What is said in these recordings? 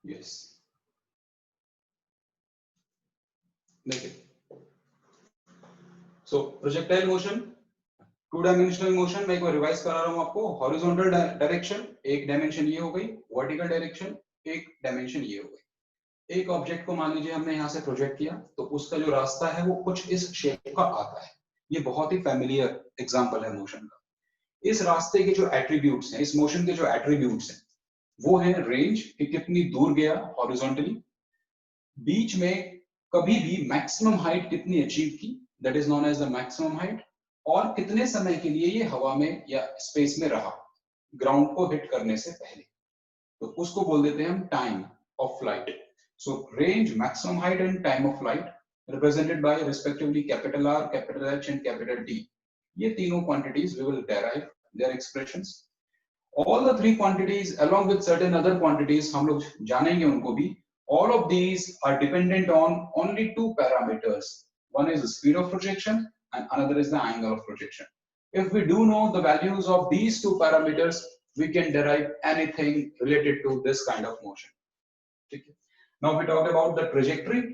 Yes, देखिए, so projectile motion, two dimensional motion, मैं एक बार रिवाइज करा रहा हूं आपको। हॉरिजॉन्टल डायरेक्शन एक डायमेंशन ये हो गई, वर्टिकल डायरेक्शन एक डायमेंशन ये हो गई। एक ऑब्जेक्ट को मान लीजिए हमने यहाँ से प्रोजेक्ट किया, तो उसका जो रास्ता है वो कुछ इस शेप का आता है। ये बहुत ही फेमिलियर एग्जांपल है मोशन का। इस रास्ते के जो एट्रीब्यूट्स हैं, इस मोशन के जो एट्रीब्यूट्स हैं, वो है रेंज, कि कितनी दूर गया हॉरिजॉन्टली, बीच में कभी भी मैक्सिमम हाइट कितनी अचीव की, that is known as the maximum height, और कितने समय के लिए ये हवा में या स्पेस में रहा ग्राउंड को हिट करने से पहले, तो उसको बोल देते हैं हम time of flight. So range, maximum height and time of flight represented by respectively capital R, capital H and capital T. ये तीनों quantities we will derive their expressions. All the three quantities along with certain other quantities हम लोग जानेंगे उनको भी. All of these are dependent on only two parameters. One is the speed of projection and another is the angle of projection. If we do know the values of these two parameters, we can derive anything related to this kind of motion. Okay. Now we talk about the trajectory.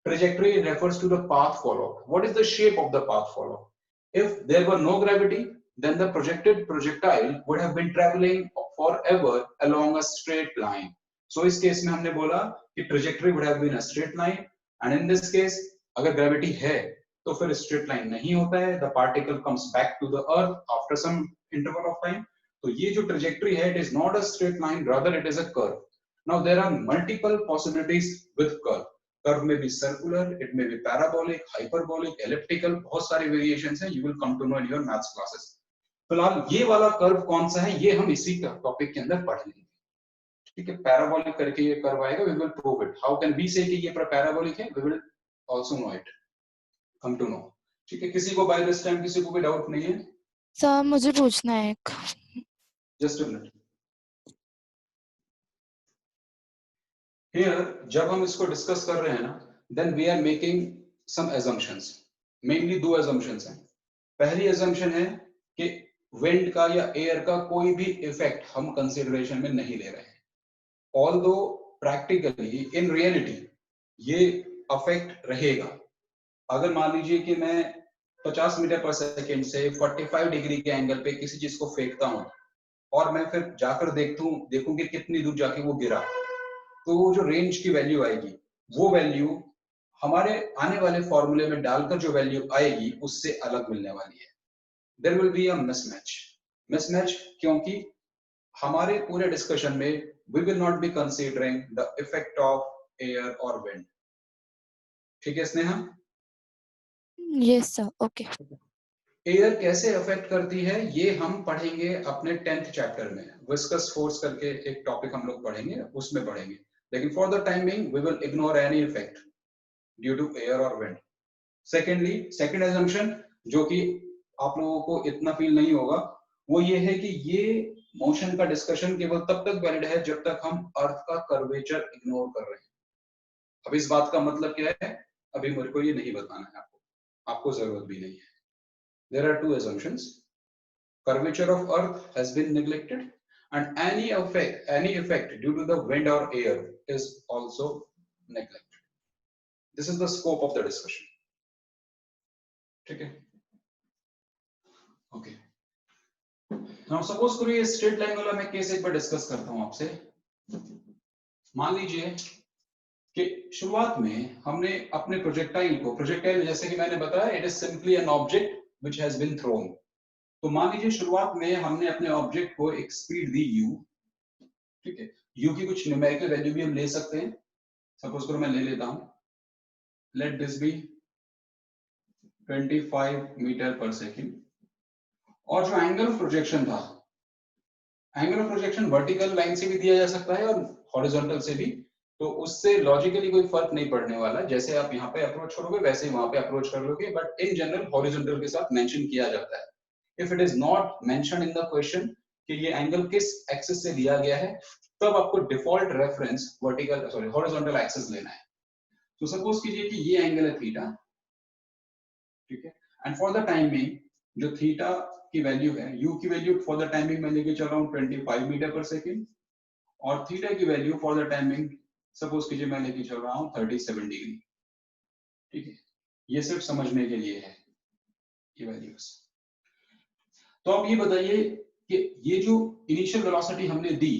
Trajectory refers to the path followed. What is the shape of the path followed? If there were no gravity, then the projected projectile would have been traveling forever along a straight line. So इस case में हमने बोला कि trajectory would have been a straight line, and in this case अगर gravity है तो फिर straight line नहीं होता है, the particle comes back to the earth after some interval of time. तो ये जो trajectory है, it is not a straight line, rather it is a curve. Now there are multiple possibilities with curve. Curve में भी circular, it में भी parabolic, hyperbolic, elliptical, बहुत सारे वेरिएशंस हैं. You will come to know in your maths classes. फिलहाल ये वाला कर्व कौन सा है, ये हम इसी टॉपिक के अंदर पढ़ लेंगे. ठीक है, पैराबोलिक करके ये कर्व आएगा, we will prove it. How can we say कि ये पैराबोलिक है, we will also know it, come to know. ठीक है, किसी को बाय दिस टाइम किसी को भी डाउट नहीं है? सर मुझे पूछना है एक. Just a minute. Here, जब हम इसको डिस्कस कर रहे हैं ना, then we are making some assumptions. Mainly दो assumptions हैं. पहली assumption है कि wind का या air का कोई भी effect हम consideration में नहीं ले रहे हैं. Although practically in reality ये effect रहेगा. अगर मान लीजिए कि मैं 50 मीटर पर सेकेंड से 45 डिग्री के एंगल पे किसी चीज को फेंकता हूँ और मैं फिर जाकर देखूं कि कितनी दूर जाके वो गिरा, तो वो जो रेंज की वैल्यू आएगी, वो वैल्यू हमारे आने वाले फॉर्मूले में डालकर जो वैल्यू आएगी उससे अलग मिलने वाली है. There will be a mismatch, क्योंकि हमारे पूरे डिस्कशन में we will not be considering the effect of air और विंड. ठीक है Sneha? Yes sir, okay. Air कैसे अफेक्ट करती है ये हम पढ़ेंगे अपने 10th चैप्टर में. विस्कस फोर्स करके एक टॉपिक हम लोग पढ़ेंगे, उसमें पढ़ेंगे. लेकिन for the time being we will ignore any effect due to air और विंड. सेकेंडली, सेकेंड assumption जो कि आप लोगों को इतना फील नहीं होगा, वो ये है कि ये मोशन का डिस्कशन केवल तब तक वैलिड है जब तक हम अर्थ का कर्वेचर इग्नोर कर रहे हैं. अब इस बात का मतलब क्या है, अभी मेरे को ये नहीं बताना है आपको जरूरत भी नहीं है. There are two assumptions. Curvature of Earth has been neglected, and any effect due to the wind or air is also neglected. This is the scope of the discussion. ठीक है? Okay. Now suppose करिए ये straight line वाला मैं case एक बार discuss करता हूं आपसे. मान लीजिए कि शुरुआत में हमने अपने प्रोजेक्टाइल जैसे कि मैंने बताया, it is simply an object which has been thrown. तो मान लीजिए शुरुआत में हमने अपने ऑब्जेक्ट को एक स्पीड दी u. ठीक है, u की कुछ न्यूमेरिकल वैल्यू भी हम ले सकते हैं. सपोज करो मैं ले लेता हूं, let this B 25 metre per second. और जो एंगल ऑफ प्रोजेक्शन था, angle of projection vertical line से भी दिया जा सकता है और हॉरिजॉन्टल से भी, तो उससे लॉजिकली कोई फर्क नहीं पड़ने वाला. जैसे आप यहाँ पे अप्रोच करोगे वैसे ही वहां पे अप्रोच कर लोगे, बट इन जनरल हॉरिजॉन्टल के साथ मेंशन किया जाता है. If it is not mention in the question कि ये एंगल किस एक्सिस से लिया गया है, तब आपको डिफॉल्ट रेफरेंस हॉरिजॉन्टल एक्सिस लेना है. तो सपोज कीजिए कि ये एंगल है थीटा. ठीक है, and for the time being जो थीटा की वैल्यू है, u की value for the time being मैं लेके चल रहा हूँ 25 मीटर पर सेकेंड, और थीटा की value for the time being suppose कीजिए मैं लेके चल रहा हूं 37 डिग्री, ठीक है, ये सिर्फ समझने के लिए है ये वैल्यूज। तो आप ये बताइए कि ये जो इनिशियल वेलोसिटी हमने दी,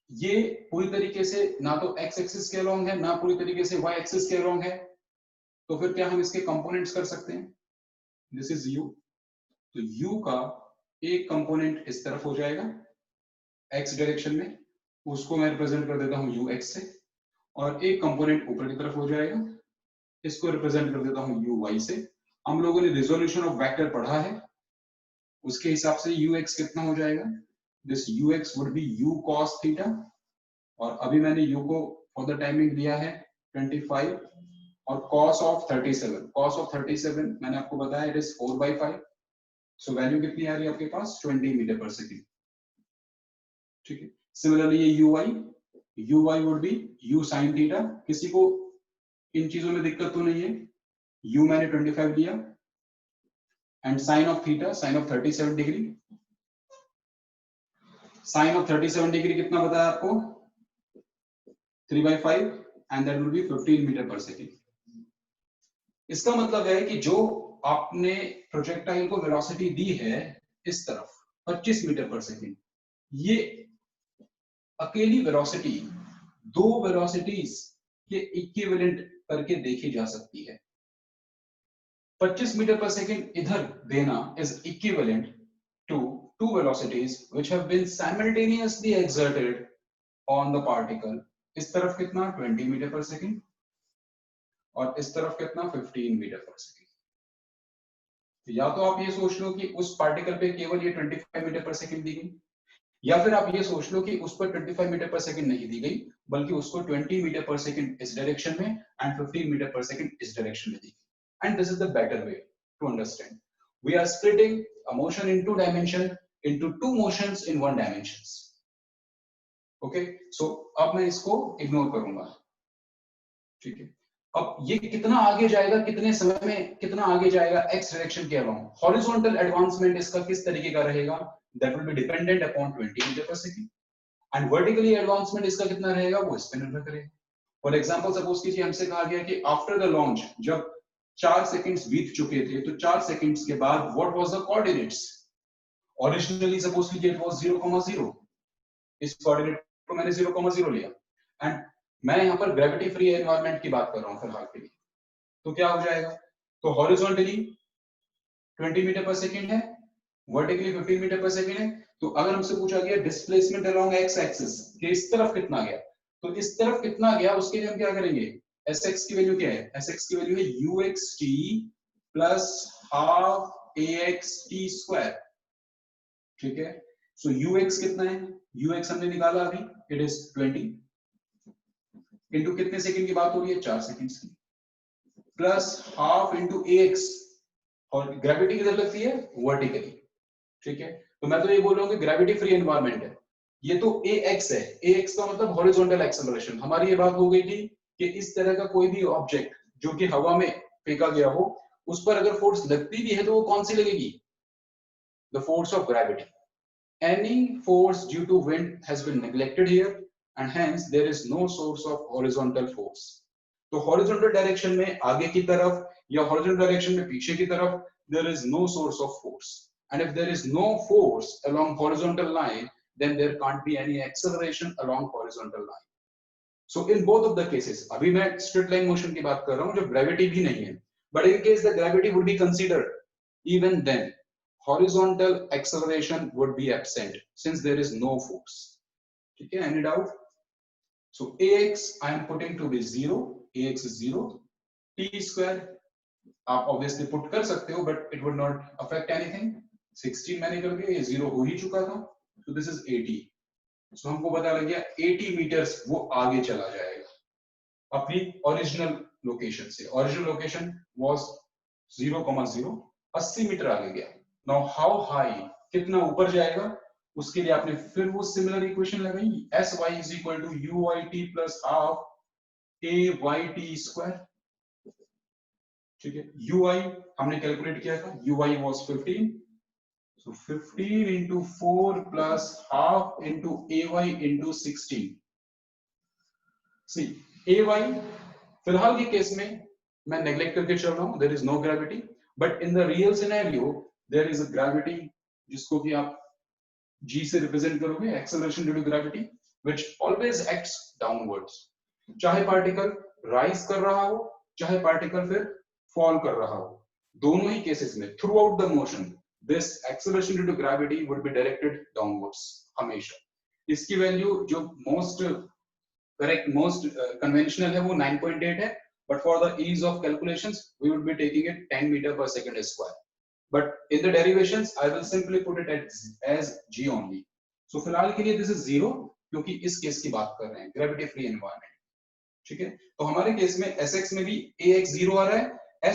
ये पूरी तरीके से ना तो एक्स एक्सिस के अलोंग है, ना पूरी तरीके से वाई एक्सिस के अलोंग है, तो फिर क्या हम इसके कंपोनेंट्स कर सकते हैं? दिस इज यू, तो u का एक कंपोनेंट इस तरफ हो जाएगा x डायरेक्शन में, उसको मैं रिप्रेजेंट कर देता हूं ux से, और एक कंपोनेंट ऊपर की तरफ हो जाएगा, इसको रिप्रेजेंट कर देता हूं uy से। हम लोगों ने रिजोल्यूशन ऑफ वेक्टर पढ़ा है, उसके हिसाब से ux कितना हो जाएगा? This ux would be u cos theta, और अभी मैंने u को फॉर द टाइमिंग दिया है 25, और cos ऑफ 37 मैंने आपको बताया इट इज 4/5, सो वैल्यू कितनी आ रही है आपके पास? 20 मीटर पर सेकेंड, ठीक है। सिमिलरली ये uy would be u sin theta, किसी को इन चीजों में दिक्कत तो नहीं है? u मैंने 25 लिया, and sine of theta, sine of 37 degree, sine of 37 degree कितना बताया आपको? 3/5, and that will be 15 metre per second. इसका मतलब है कि जो आपने प्रोजेक्टाइल को वेलोसिटी दी है इस तरफ 25 मीटर पर सेकेंड, ये अकेली वेलोसिटी दो वेलोसिटीज के इक्विवेलेंट करके देखी जा सकती है। 25 मीटर पर सेकेंड इधर देना is equivalent to two velocities which have been simultaneously exerted on the particle। इस तरफ कितना? 20 मीटर पर सेकेंड, और इस तरफ कितना? 15 मीटर पर सेकेंड। तो या तो आप ये सोच लो कि उस पार्टिकल पे केवल ये 25 मीटर पर सेकेंड दी गई, या फिर आप ये सोच लो कि उस पर 25 मीटर पर सेकेंड नहीं दी गई, बल्कि उसको 20 मीटर पर सेकेंड इस डायरेक्शन में एंड 15 मीटर पर सेकेंड इस डायरेक्शन में दी गई। And this is the better way to understand. We are splitting a motion in two dimension into two motions in one dimensions। Okay, so अब मैं इसको ignore करूंगा, ठीक है। अब ये कितना आगे जाएगा, कितने समय में कितना आगे जाएगा एक्स डायरेक्शन के अलोंग, हॉरिजॉन्टल एडवांसमेंट इसका किस तरीके का रहेगा? That will be dependent upon 20 metre per second, and vertically advancement इसका कितना रहेगा वो इस पे निर्भर करेगा। फॉर एग्जांपल सपोज कीजिए हमसे कहा गया कि आफ्टर द लॉन्च जब 4 सेकंड्स बीत चुके थे, तो 4 सेकंड्स के बाद what was the coordinates? Originally suppose कीजिए इट वाज 0,0, इस कोऑर्डिनेट को मैंने 0,0 लिया, एंड मैं यहाँ पर ग्रेविटी फ्री एनवायरनमेंट की बात कर रहा हूँ फिलहाल के लिए, तो क्या हो जाएगा? तो हॉरिजॉन्टली 20 मीटर पर सेकेंड है, वर्टिकली 15 मीटर पर सेकेंड है। तो अगर हमसे पूछा गया डिस्प्लेसमेंट अलोंग एक्स एक्सिस कि इस तरफ कितना गया, तो इस तरफ कितना गया उसके लिए हम क्या करेंगे? Sx की वैल्यू क्या है? Sx की वैल्यू है uxt plus half axt square, ठीक है। सो ux कितना है? ux हमने निकाला अभी, इट इज 20 इंटू कितने सेकंड की बात हो रही है? 4 सेकंड्स की, प्लस हाफ इंटू ax, और ग्रेविटी किधर लगती है? वर्टिकली, ठीक है। तो मैं तो ये बोल रहा हूँ कि ग्रेविटी फ्री एनवायरनमेंट है, ये तो ax है, ax का मतलब हॉरिजॉन्टल एक्सेलरेशन। हमारी ये बात हो गई थी कि इस तरह का कोई भी ऑब्जेक्ट जो कि हवा में फेंका गया हो, उस पर अगर फोर्स लगती भी है तो वो कौन सी लगेगी? The force of gravity. Any force due to wind has been neglected here, and hence there is no source of horizontal force। तो horizontal direction में आगे की तरफ या horizontal direction में पीछे की तरफ there is no source of force, and if there is no force along horizontal line, then there can't be any acceleration along horizontal line। So in both of the cases, अभी मैं straight line motion की बात कर रहा हूँ जो gravity भी नहीं है, but in case the gravity would be considered, even then horizontal acceleration would be absent since there is no force। ठीक है, any doubt? So ax I am putting to be 0, ax is 0, t square आप obviously put कर सकते हो but it would not affect anything। 16 मैंने कर दिया, ये 0 हो ही चुका था, so this is 80। so हमको पता लग गया 80 मीटर्स वो आगे चला जाएगा अपनी ओरिजिनल लोकेशन से। ओरिजिनल लोकेशन वाज 0,0, 80 मीटर आगे गया। नाउ हाउ हाई, कितना ऊपर जाएगा, उसके लिए आपने फिर वो सिमिलर इक्वेशन लगाई, sy is equal to uyt plus half ayt square, ठीक है। ui हमने कैलकुलेट किया था, ui was 15, so 15 into 4 plus half into ay into 16, C A Y फिलहाल के केस में मैं नेग्लेक्ट करके चल रहा हूं, there is no gravity, but in the real scenario there is a gravity जिसको कि आप g से रिप्रेजेंट करोगे, acceleration due to gravity which always acts downwards. चाहे पार्टिकल राइज कर रहा हो, चाहे पार्टिकल फिर फॉल कर रहा हो, दोनों ही केसेस में throughout the motion this acceleration due to gravity would be directed downwards हमेशा। इसकी वैल्यू जो मोस्ट करेक्ट मोस्ट कन्वेंशनल है वो 9.8 है, but for the ease of calculations we would be taking it 10 meter per second square, but in the derivations I will simply put it as g only. So फिलहाल के लिए this is 0 क्योंकि इस case की बात कर रहे हैं ग्रेविटी फ्री एनवायरनमेंट। ठीक है, तो हमारे केस में sx में भी ax 0 आ रहा है,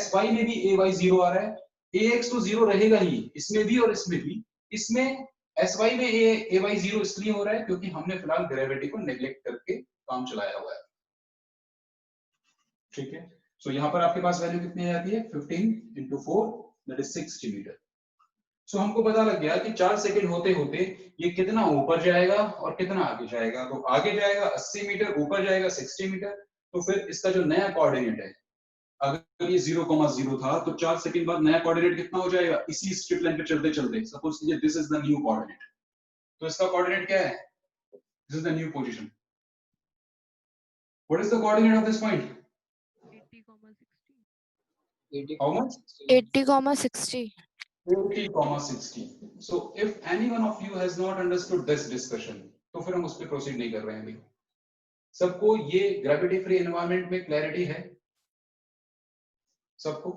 sy में भी ay 0 आ रहा है, ax तो 0 रहेगा ही इसमें भी और इसमें भी। इसमें sy में ay 0 इसलिए हो रहा है क्योंकि हमने फिलहाल ग्रेविटी को नेग्लेक्ट करके काम चलाया हुआ है। ठीक है, सो यहाँ पर आपके पास वैल्यू कितनी आती है 15 into 4 that is 60 मीटर। सो हमको पता लग गया कि 4 सेकंड होते होते ये कितना ऊपर जाएगा और कितना आगे जाएगा। तो आगे जाएगा 80 मीटर, ऊपर जाएगा 60 मीटर। तो फिर इसका जो नया कोऑर्डिनेट है, अगर ये 0,0 था तो 4 सेकंड बाद नया कोऑर्डिनेट कितना हो जाएगा, इसी स्ट्रिप लाइन पे चलते चलते सपोज कीजिए this is the new coordinate, तो इसका कोऑर्डिनेट क्या है, this is the new position. What is the coordinate of this point, 80, how much 80,60. 80,60। So if any one of you has not understood this discussion, तो फिर हम उस पर proceed नहीं कर रहे हैं अभी। सबको ये ग्रेविटी फ्री एनवायरनमेंट में क्लैरिटी है सबको?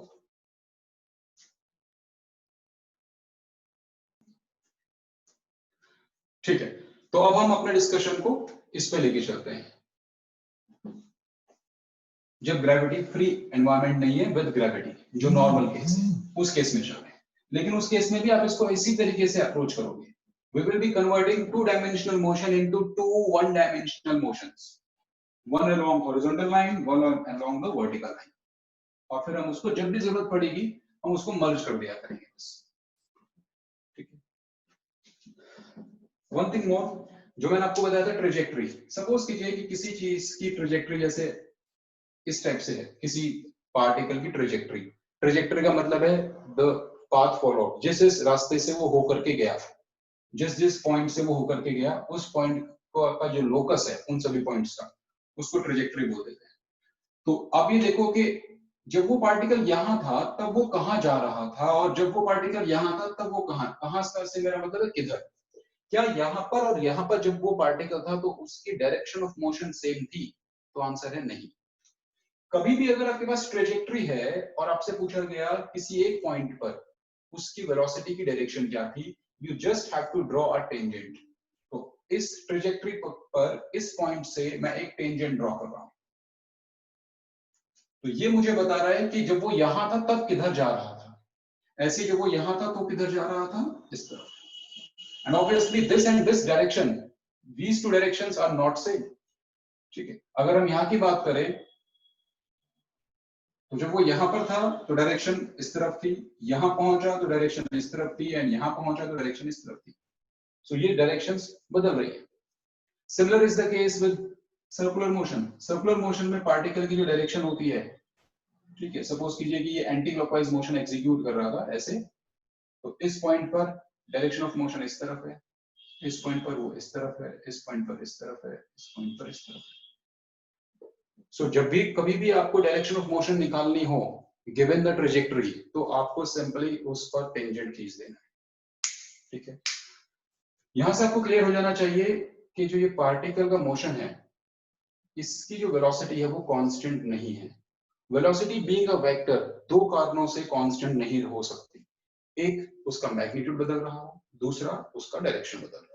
ठीक है, तो अब हम अपने डिस्कशन को इस पे लेके चलते हैं। जब ग्रेविटी फ्री एनवायरनमेंट नहीं है विद ग्रेविटी, जो नॉर्मल केस है, उस केस में चल रहे हैं। लेकिन उस केस में भी आप इसको इसी तरीके से अप्रोच करोगे। We will be converting two-dimensional motion into two one-dimensional motions, one along horizontal line, one along the vertical line, और फिर हम उसको जब भी जरूरत पड़ेगी हम उसको मर्ज कर दिया करेंगे बस। ठीक है, वन थिंग मोर जो मैंने आपको बताया था ट्रेजेक्टरी। सपोज कीजिए कि किसी चीज की ट्रेजेक्टरी जैसे इस टाइप से है, किसी पार्टिकल की ट्रेजेक्टरी। ट्रेजेक्टरी का मतलब है द पाथ फॉलोड, जिस रास्ते से वो होकर के गया, जिस पॉइंट से वो होकर के गया, उस पॉइंट को आपका जो लोकस है उन सभी पॉइंट्स का, उसको ट्रेजेक्टरी बोल देते हैं। तो आप ये देखो कि जब वो पार्टिकल यहां था तब वो कहां जा रहा था, और जब वो पार्टिकल यहां था तब वो कहां से मेरा मतलब है किधर। क्या यहां पर और यहां पर जब वो पार्टिकल था तो उसकी डायरेक्शन ऑफ मोशन सेम थी? तो आंसर है नहीं। कभी भी अगर आपके पास ट्रेजेक्टरी है और आपसे पूछा गया किसी एक पॉइंट पर उसकी वेलोसिटी की डायरेक्शन क्या थी, you just have to draw a tangent। तो इस ट्रेजेक्टरी पर इस पॉइंट से मैं एक टेंजेंट ड्रॉ कर रहा हूं, तो ये मुझे बता रहा है कि जब वो यहां था तब किधर जा रहा था, ऐसे जब वो यहां था तो किधर जा रहा था, इस तरफ। And obviously this and this direction, these two directions are not same। ठीक है, अगर हम यहां की बात करें तो जब वो यहां पर था तो डायरेक्शन इस तरफ थी, यहां पहुंचा तो डायरेक्शन इस तरफ थी, एंड यहां पहुंचा तो डायरेक्शन इस तरफ थी। सो ये डायरेक्शंस बदल रही है। Similar is the case with circular motion. Circular motion में पार्टिकल की जो डायरेक्शन होती है, ठीक है, सपोज कीजिए कि ये एंटी क्लॉकवाइज मोशन एग्जीक्यूट कर रहा था ऐसे, तो इस पॉइंट पर डायरेक्शन ऑफ मोशन इस तरफ है, इस पॉइंट पर वो इस तरफ है, इस पॉइंट पर इस तरफ है, इस पॉइंट पर इस तरफ है। सो जब भी कभी भी आपको डायरेक्शन ऑफ मोशन निकालनी हो गिवन द ट्रेजेक्टरी, तो आपको सिंपली उस पर टेंजेंट खींच देना है। ठीक है, यहां से आपको क्लियर हो जाना चाहिए कि जो ये पार्टिकल का मोशन है, इसकी जो वेलोसिटी है वो कांस्टेंट नहीं है। वेलोसिटी बीइंग अ वेक्टर दो कारणों से कांस्टेंट नहीं हो सकती। एक उसका मैग्नीट्यूड बदल रहा हो, दूसरा उसका डायरेक्शन बदल रहा हो।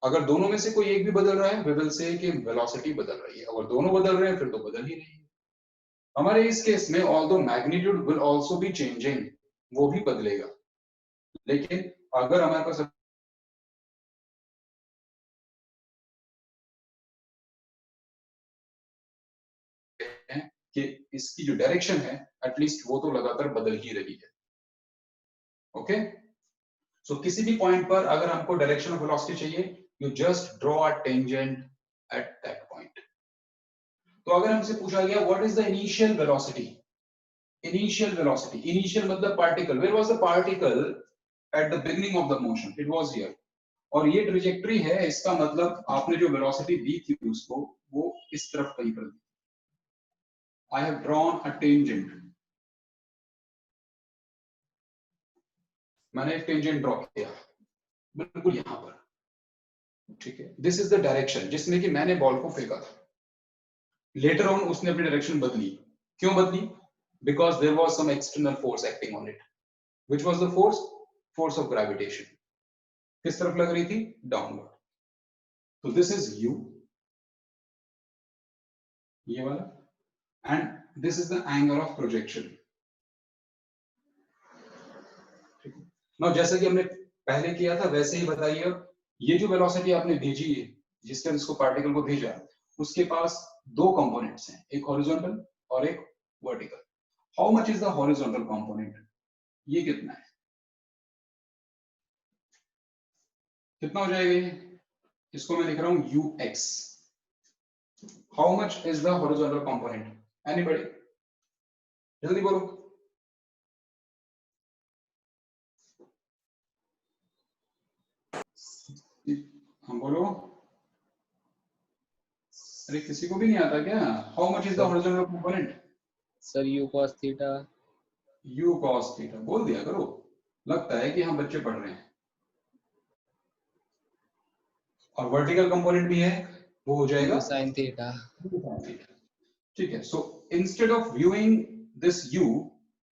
अगर दोनों में से कोई एक भी बदल रहा है, वी विल से कि वेलोसिटी बदल रही है। अगर दोनों बदल रहे हैं फिर तो बदल ही रही है। हमारे इस केस में although magnitude will also be changing, वो भी बदलेगा, लेकिन अगर हमारे पास कि इसकी जो डायरेक्शन है एटलीस्ट वो तो लगातार बदल ही रही है। ओके, सो किसी भी पॉइंट पर अगर हमको डायरेक्शन ऑफ वेलोसिटी चाहिए, you just draw a tangent at that point. तो अगर हमसे पूछा गया what is the initial velocity, initial मतलब particle, where was the particle at the beginning of the motion, it was here, और ये trajectory है, इसका मतलब आपने जो वेलोसिटी दी थी उसको, वो इस तरफ कहीं पर दी। I have drawn a tangent, मैंने एक टेंजेंट ड्रॉ किया बिल्कुल यहां पर, ठीक है, दिस इज द डायरेक्शन जिसमें कि मैंने बॉल को फेंका था। लेटर ऑन उसने अपनी डायरेक्शन बदली, क्यों बदली? Because there was some external force acting on it, which was the force? Force of gravitation. किस तरफ लग रही थी? डाउनवर्ड। तो दिस इज यू, ये वाला, and this is the angle of projection. Now जैसे कि हमने पहले किया था वैसे ही बताइए, ये जो वेलोसिटी आपने भेजी है, जिस तरह इसको पार्टिकल को भेजा, उसके पास दो कंपोनेंट्स हैं, एक हॉरिजॉन्टल और एक vertical. How much is the horizontal component? ये कितना है, कितना हो जाएगा ये? इसको मैं लिख रहा हूं ux। How much is the horizontal component? Anybody, जल्दी बोलो। हम बोलो, अरे किसी को भी नहीं आता क्या? How much is the horizontal component? Sir u cos theta. u cos theta बोल दिया करो, लगता है कि हम बच्चे पढ़ रहे हैं। और वर्टिकल कंपोनेंट भी है, वो हो जाएगा u sin थीटा। ठीक है। So instead of viewing this u,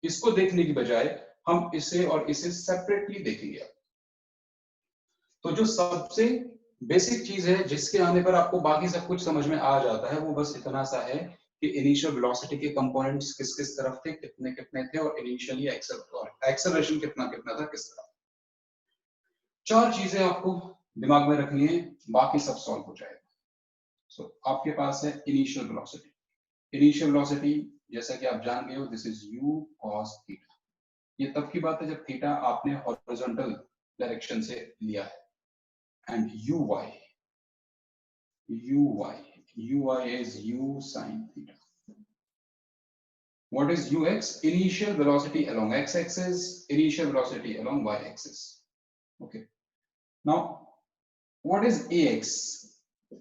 इसको देखने की बजाय हम इसे और इसे सेपरेटली देखेंगे। तो जो सबसे बेसिक चीज है जिसके आने पर आपको बाकी सब कुछ समझ में आ जाता है, वो बस इतना सा है कि इनिशियल वेलोसिटी के कंपोनेंट्स किस किस तरफ थे, कितने कितने थे, और इनिशियली एक्सेलरेशन कितना कितना था किस तरफ। चार चीजें आपको दिमाग में रखनी है, बाकी सब सॉल्व हो जाएगा। सो आपके पास है इनिशियल वेलोसिटी। इनिशियल वेलोसिटी जैसा कि आप जान गए हो, this is u cos theta. ये तब की बात है जब थीटा आपने हॉरिजॉन्टल डायरेक्शन से लिया है। And uy is u sin theta. What is ux? Initial velocity along x-axis, initial velocity along y-axis. Okay. Now, what is ax?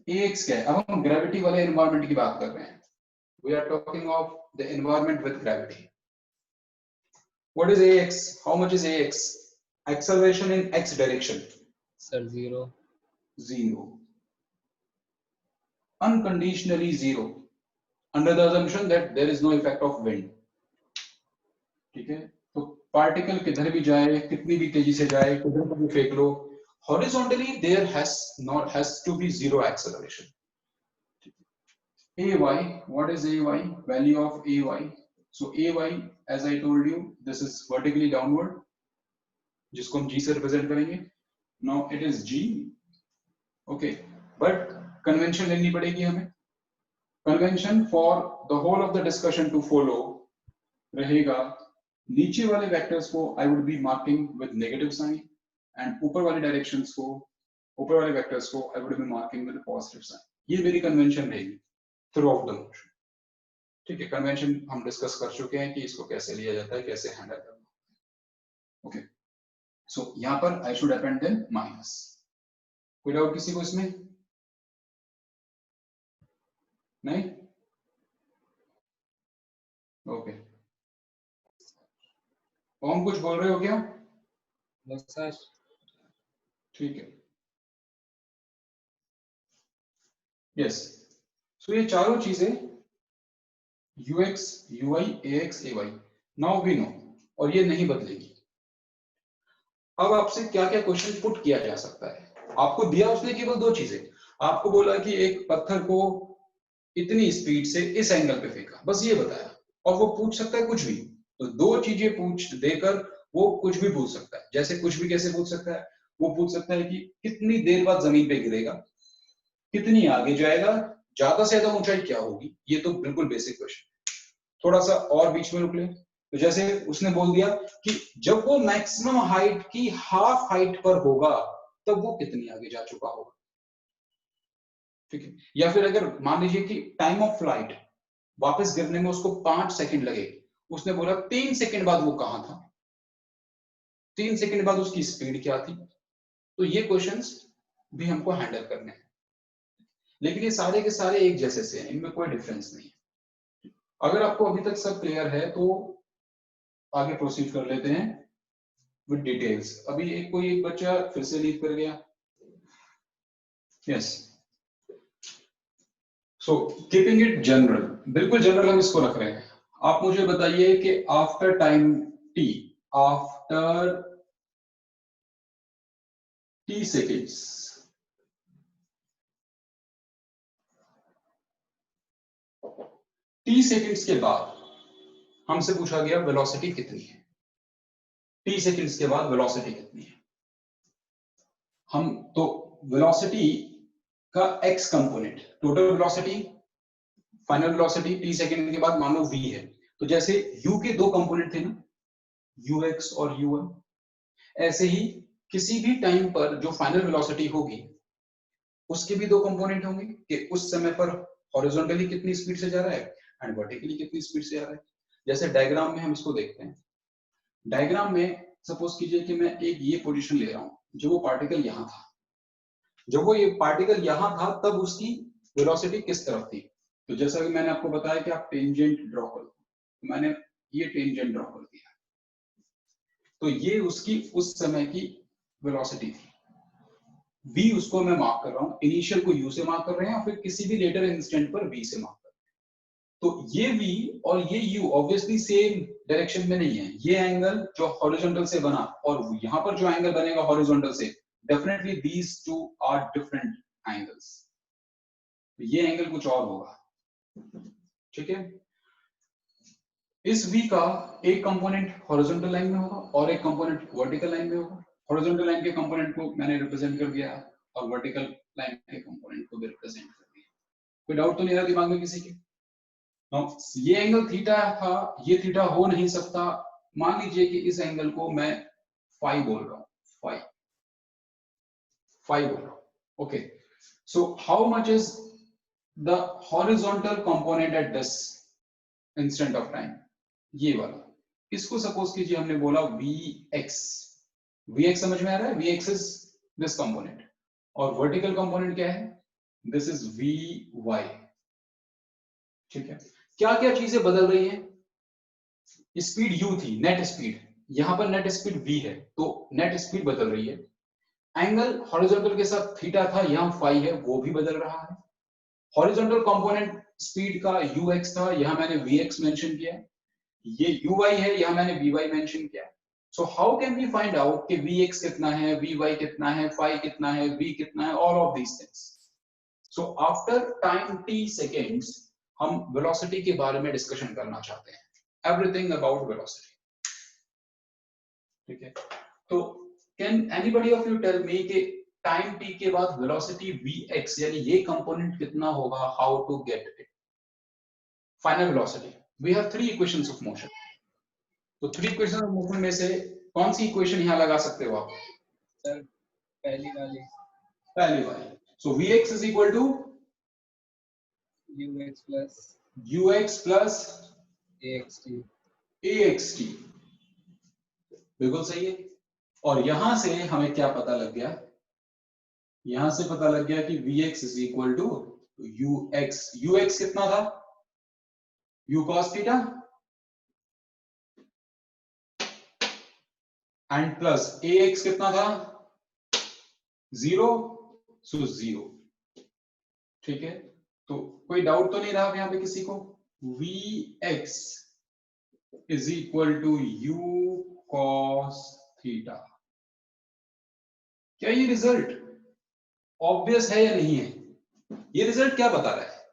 ax क्या है? अब हम ग्रेविटी वाले एनवायरनमेंट की बात कर रहे हैं। We are talking of the environment with gravity. What is ax? How much is ax? Acceleration in x direction. Sir 0। 0. Unconditionally 0. Under the assumption that there is no effect of wind. ठीक है, तो particle किधर भी जाए, कितनी भी तेजी से जाए, किधर भी फेंक लो, horizontally there has to be zero acceleration. ay, what is ay? Value of ay. So ay, as I told you, this is vertically downward, जिसको हम g से represent करेंगे. Now it is g. Okay, but convention लेनी पड़ेगी हमें. Convention for the whole of the discussion to follow रहेगा, नीचे वाले वेक्टर्स को I would be marking with negative sign, and ऊपर वाले डायरेक्शंस को, ऊपर वाले वेक्टर्स को I would be marking with a positive sign. ये मेरी कन्वेंशन रहेगी थ्रू आउट द मोशन। ठीक है, कन्वेंशन हम डिस्कस कर चुके हैं कि इसको कैसे लिया जाता है, कैसे हैंडल करना है। ओके, सो यहाँ पर I should append then minus. कोई डाउट किसी को इसमें? नहीं? ओके, ओम कुछ बोल रहे हो क्या? सर ठीक है, यस। सो ये चारों चीजें ux, uy, ax, ay, now we know, और ये नहीं बदलेगी। अब आपसे क्या क्या क्वेश्चन पुट किया जा सकता है? आपको दिया उसने केवल दो चीजें, आपको बोला कि एक पत्थर को इतनी स्पीड से इस एंगल पे फेंका, बस ये बताया, और वो पूछ सकता है कुछ भी। तो दो चीजें पूछ देकर वो कुछ भी पूछ सकता है। जैसे कुछ भी कैसे पूछ सकता है? वो पूछ सकता है कि कितनी देर बाद जमीन पे गिरेगा, कितनी आगे जाएगा, ज्यादा से ज्यादा ऊंचाई क्या होगी। ये तो बिल्कुल बेसिक क्वेश्चन। थोड़ा सा और बीच में रुक ले, तो जैसे उसने बोल दिया कि जब वो मैक्सिमम हाइट की हाफ हाइट पर होगा तब वो कितनी आगे जा चुका होगा। ठीक है, या फिर अगर मान लीजिए कि टाइम ऑफ फ्लाइट वापस गिरने में उसको 5 सेकंड लगे, उसने बोला 3 सेकंड बाद वो कहां था, 3 सेकंड बाद उसकी स्पीड क्या थी। तो ये क्वेश्चंस भी हमको हैंडल करने हैं, लेकिन ये सारे के सारे एक जैसे से हैं, इनमें कोई डिफरेंस नहीं है। अगर आपको अभी तक सब क्लियर है तो आगे प्रोसीड कर लेते हैं विद डिटेल्स। अभी कोई एक बच्चा फिर से लीव कर गया। Yes, so keeping it general, बिल्कुल जनरल हम इसको रख रहे हैं। आप मुझे बताइए कि after time T, after T seconds, T seconds के बाद हमसे पूछा गया वेलोसिटी कितनी है। टी सेकेंड्स के बाद वेलोसिटी कितनी है, हम तो वेलोसिटी का x component, total velocity, final velocity T second के बाद मान लो v है, तो जैसे u के दो कंपोनेंट थे ना, ux और u1, ऐसे ही किसी भी टाइम पर जो फाइनल वेलोसिटी होगी उसके भी दो कंपोनेंट होंगे कि उस समय पर हॉरिजॉन्टली कितनी स्पीड से जा रहा है एंड वर्टिकली कितनी स्पीड से जा रहा है। जैसे डायग्राम में हम इसको देखते हैं। डायग्राम में सपोज कीजिए कि मैं एक ये पोजीशन ले रहा हूं, जो वो पार्टिकल यहां था, जब वो ये पार्टिकल यहां था तब उसकी वेलोसिटी किस तरफ थी। तो जैसा कि मैंने आपको बताया कि आप टेंजेंट ड्रॉ करो, तो मैंने ये टेंजेंट ड्रॉ कर दिया, तो ये उसकी उस समय की वेलोसिटी थी। v उसको मैं मार्क कर रहा हूं, इनिशियल को u से मार्क कर रहे हैं और फिर किसी भी लेटर इंस्टेंट पर v से मार्क कर रहे हैं। तो ये v और ये u ऑब्वियसली सेम डायरेक्शन में नहीं है। ये एंगल जो हॉरिजॉन्टल से बना और यहां पर जो एंगल बनेगा हॉरिजॉन्टल से, definitely these two are different angles. ये एंगल कुछ और होगा, ठीक है। इस v का एक कंपोनेंट हॉरिजॉन्टल लाइन में होगा और एक कंपोनेंट वर्टिकल लाइन में होगा। हॉरिजॉन्टल लाइन के कंपोनेंट को मैंने रिप्रेजेंट कर दिया और वर्टिकल लाइन के कंपोनेंट को भी रिप्रेजेंट कर दिया। कोई डाउट तो नहीं रहा दिमाग में किसी के? ये एंगल थीटा था, ये थीटा हो नहीं सकता। मान लीजिए कि इस एंगल को मैं फाई बोल रहा हूं, फाई बोल रहा हूं। Okay, so how much is the horizontal component at this instant of time? ये वाला, इसको सपोज कीजिए हमने बोला vx, vx समझ में आ रहा है? vx इज दिस कंपोनेंट और वर्टिकल कंपोनेंट क्या है? दिस इज vy, ठीक है। क्या क्या चीजें बदल रही हैं? स्पीड u थी, नेट स्पीड, यहां पर नेट स्पीड v है, तो नेट स्पीड बदल रही है। एंगल हॉरिजॉन्टल के साथ थीटा था, यहां फाई है, वो भी बदल रहा है। हॉरिजॉन्टल कंपोनेंट स्पीड का ux था, यहां मैंने vx मेंशन किया है। ये uy है, यहां मैंने vy मेंशन किया है। So how can we find out कि vx कितना है, vy कितना है, फाई कितना है, v कितना है, all of these things. So after time t seconds हम वेलोसिटी के बारे में डिस्कशन करना चाहते हैं, एवरीथिंग अबाउट वेलोसिटी, ठीक है। तो can anybody of you tell me कि टाइम t के बाद वेलोसिटी vx यानी ये कंपोनेंट कितना होगा, how to get it, final velocity. We have 3 equations of motion, तो 3 इक्वेशन ऑफ मोशन में से कौन सी इक्वेशन यहां लगा सकते हो आप? सर पहली वाली, पहली वाली। So vx is equal to ux plus axt, बिल्कुल सही है। और यहां से हमें क्या पता लग गया? यहां से पता लग गया कि vx is equal to ux, ux कितना था? u cos theta and plus ax कितना था? 0, सो 0, ठीक है। तो कोई डाउट तो नहीं रहा यहां पे किसी को? vx is equal to u cos theta. क्या ये रिजल्ट ऑब्वियस है या नहीं है? ये रिजल्ट क्या बता रहा है?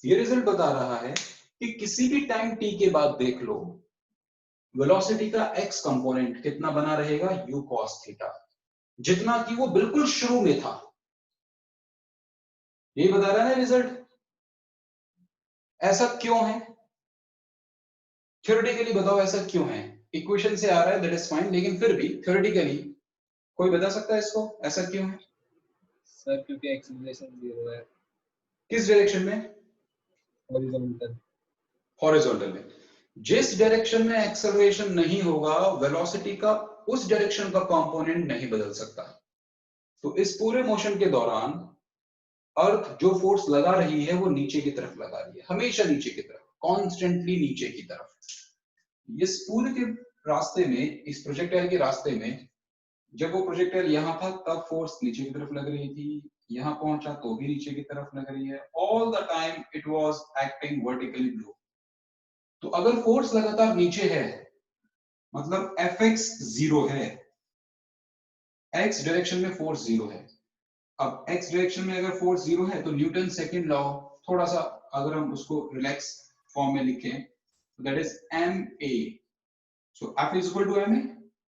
ये रिजल्ट बता रहा है कि किसी भी टाइम t के बाद देख लो, वेलोसिटी का x कंपोनेंट कितना बना रहेगा? u cos थीटा, जितना कि वो बिल्कुल शुरू में था। ये बता रहा है ना रिजल्ट। ऐसा क्यों है? थ्योरेटिकली बताओ ऐसा क्यों है? इक्वेशन से आ रहा है, दैट इज फाइन, लेकिन फिर भी थ्योरेटिकली कोई बता सकता है इसको ऐसा क्यों है? सर क्योंकि एक्सीलरेशन 0 है किस डायरेक्शन में? हॉरिजॉन्टल। हॉरिजॉन्टल में। जिस डायरेक्शन में एक्सेलरेशन नहीं होगा, वेलोसिटी का उस डायरेक्शन का कंपोनेंट नहीं बदल सकता। तो इस पूरे मोशन के दौरान अर्थ जो फोर्स लगा रही है वो नीचे की तरफ लगा रही है, हमेशा नीचे की तरफ, कॉन्स्टेंटली नीचे की तरफ। इस पूरे के रास्ते में, इस प्रोजेक्टाइल के रास्ते में, जब वो प्रोजेक्टाइल यहाँ था तब फोर्स नीचे की तरफ लग रही थी, यहाँ पहुंचा तो भी नीचे की तरफ लग रही है। All the time it was acting vertically blow. तो अगर फोर्स लगातार नीचे है मतलब Fx 0 है, x डायरेक्शन में फोर्स 0 है। अब x डायरेक्शन में अगर फोर्स 0 है तो न्यूटन सेकंड लॉ, थोड़ा सा अगर हम उसको रिलैक्स फॉर्म में लिखें, that is ma, so F is equal to ma,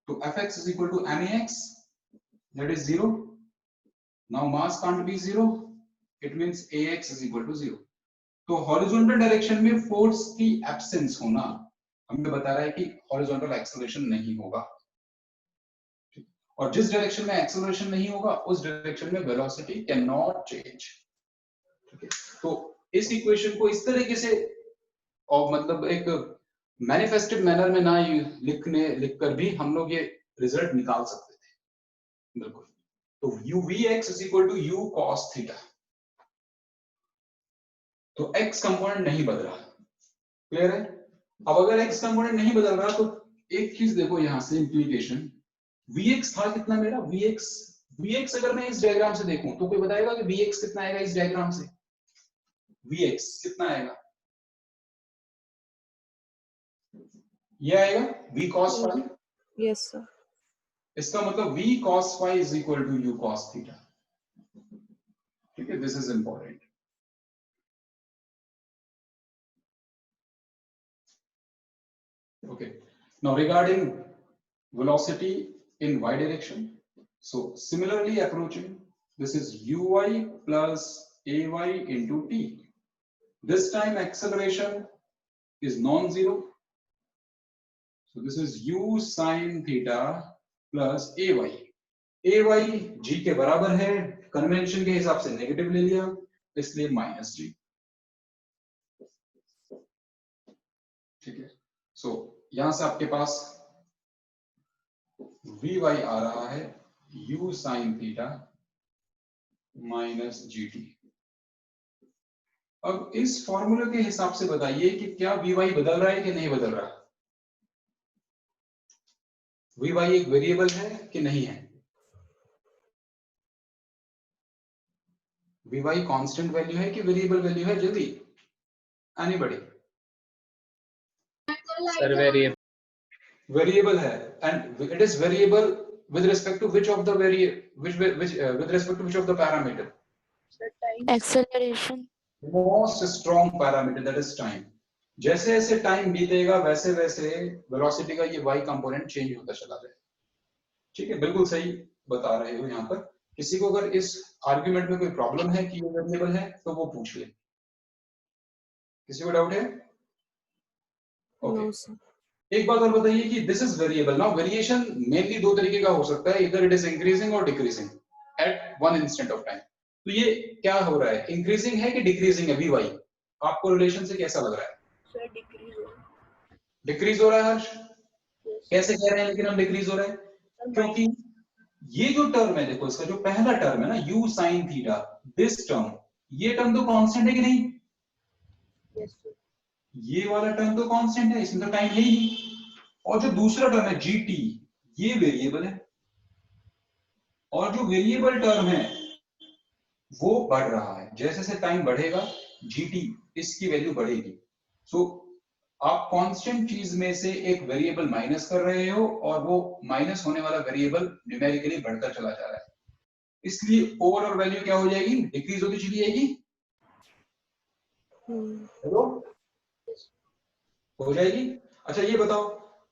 तो Fx is equal to max, that is 0. Now mass can't be 0, it means ax is equal to 0. तो horizontal direction में फोर्स की absence होना हमें बता रहा है कि हॉरिजॉन्टल एक्सेलरेशन नहीं होगा, और जिस डायरेक्शन में एक्सेलरेशन नहीं होगा उस डायरेक्शन में वेलोसिटी कैन नॉट चेंज। तो इस इक्वेशन को इस तरीके से, और मतलब एक मैनिफेस्टेड मैनर में ना लिखकर भी हम लोग ये रिजल्ट निकाल सकते थे, बिल्कुल। तो uvx is equal to u cos theta. तो x कंपोनेंट नहीं बदल रहा, क्लियर है? अब अगर x कंपोनेंट नहीं बदल रहा तो एक चीज देखो यहां से इंप्लीकेशन, vx था कितना मेरा, vx अगर मैं इस डायग्राम से देखूं तो कोई बताएगा कि vx कितना आएगा इस डायग्राम से? vx कितना आएगा? ये आएगा v cos phi। Yes, sir. इसका मतलब v cos phi is equal to u cos theta। ठीक है, this is important. Okay, now regarding velocity in y direction, so similarly approaching, this is uy plus ay into t. This time acceleration is non-zero, so this is u sin theta plus ay. ay g के बराबर है, convention के हिसाब से negative ले लिया, इसलिए minus g। ठीक है, सो यहां से आपके पास vy आ रहा है u sin theta minus gt। अब इस फॉर्मूले के हिसाब से बताइए कि क्या vy बदल रहा है कि नहीं बदल रहा? vy एक वेरिएबल है कि नहीं है? vy कांस्टेंट वैल्यू है कि वेरिएबल वैल्यू है? जल्दी, एनीबॉडी? Sir variable. वेरिएबल है, and it is variable with respect to which of the with respect to which of the parameter? Acceleration. Most strong parameter, that is time. जैसे जैसे time बीतेगा वैसे वैसे velocity का ये y component change होता चला जाएगा। ठीक है, बिल्कुल सही बता रहे हो। यहाँ पर किसी को अगर इस आर्गुमेंट में कोई प्रॉब्लम है कि ये वेरिएबल है तो वो पूछ ले। किसी को डाउट है? No, sir. एक बात और बताइए कि this is variable. Now variation mainly दो तरीके का हो सकता है, इधर इट इज इंक्रीजिंग और decreasing eight one instant of time. तो ये क्या हो रहा है, इंक्रीजिंग है कि डिक्रीजिंग है? vy आपको रिलेशन से कैसा लग रहा है? Sir, decrease हो रहा है। डिक्रीज हो रहा है हर्ष? कैसे कह रहे हैं लेकिन हम डिक्रीज हो रहा है? क्योंकि ये जो टर्म है, देखो इसका जो पहला टर्म है ना u sin theta, this term, ये टर्म तो कांस्टेंट है कि नहीं? Yes, sir. ये वाला टर्म तो कांस्टेंट है, इसमें तो टाइम है ही। और जो दूसरा टर्म है gt, ये वेरिएबल है, और जो वेरिएबल टर्म है वो बढ़ रहा है। जैसे जैसे टाइम बढ़ेगा gt इसकी वैल्यू बढ़ेगी। सो आप कांस्टेंट चीज में से एक वेरिएबल माइनस कर रहे हो और वो माइनस होने वाला वेरिएबल न्यूमेरिकली बढ़ता चला जा रहा है, इसलिए ओवरऑल वैल्यू क्या हो जाएगी? डिक्रीज होती चली जाएगी। हेलो, हो जाएगी। अच्छा ये बताओ,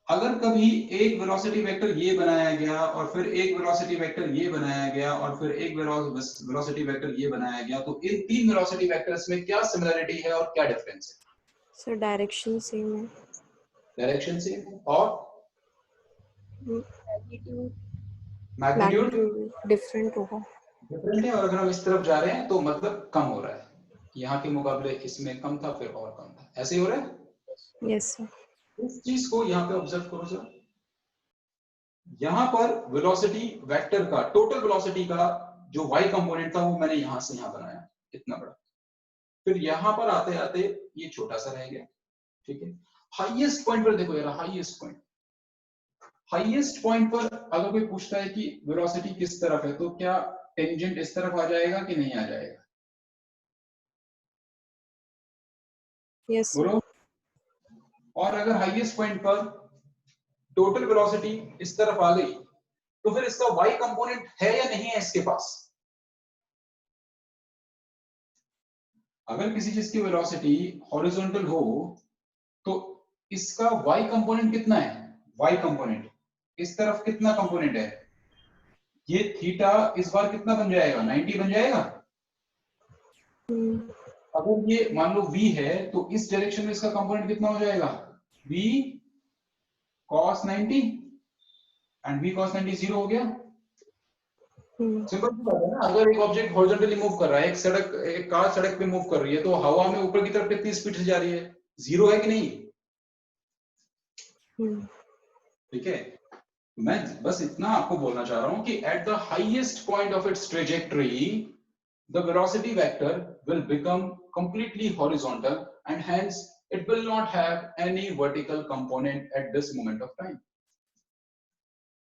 अगर कभी एक वेलोसिटी वेक्टर ये बनाया गया और फिर एक वेलोसिटी वेक्टर ये बनाया गया और फिर एक वेलोसिटी वेक्टर ये बनाया गया, तो इन तीन वेलोसिटी वेक्टर्स में क्या सिमिलरिटी है और क्या डिफरेंस है? सर डायरेक्शन सेम है। डायरेक्शन सेम है और मैग्नीट्यूड डिफरेंट होगा। डिफरेंट है, और अगर हम इस तरफ जा रहे हैं तो मतलब कम हो रहा है, यहाँ के मुकाबले इसमें कम था फिर और कम था, ऐसे ही हो रहा है। Yes, sir. इस चीज को यहाँ पे ऑब्जर्व करो सर, यहाँ पर वेलोसिटी वेक्टर का टोटल वेलोसिटी का जो y कंपोनेंट था वो मैंने यहां से यहां बनाया इतना बड़ा, फिर यहां पर आते आते ये छोटा सा रह गया, ठीक है। हाईएस्ट पॉइंट पर देखो यार, हाईएस्ट पॉइंट पर अगर कोई पूछता है कि वेलोसिटी किस तरफ है तो क्या टेंजेंट इस तरफ आ जाएगा कि नहीं आ जाएगा? Yes, sir. बोलो। और अगर हाईएस्ट पॉइंट पर टोटल वेलोसिटी इस तरफ आ गई तो फिर इसका y कंपोनेंट है या नहीं है इसके पास? अगर किसी चीज की वेलोसिटी हॉरिजॉन्टल हो तो इसका y कंपोनेंट कितना है? y कंपोनेंट इस तरफ कितना कंपोनेंट है? ये थीटा इस बार कितना बन जाएगा? 90 बन जाएगा। अगर ये मान लो v है तो इस डायरेक्शन में इसका कंपोनेंट कितना हो जाएगा? v cos 90 and v cos 90 zero हो गया। सिंपल सी बात है ना, अगर एक ऑब्जेक्ट हॉरिजॉन्टली मूव कर रहा है, एक कार सड़क पे मूव कर रही है तो हवा में ऊपर की तरफ कितनी स्पीड से जा रही है? जीरो है कि नहीं? ठीक है, मैं बस इतना आपको बोलना चाह रहा हूं कि at the highest point of its trajectory the velocity vector will become completely horizontal and hence it will not have any vertical component at this moment of time.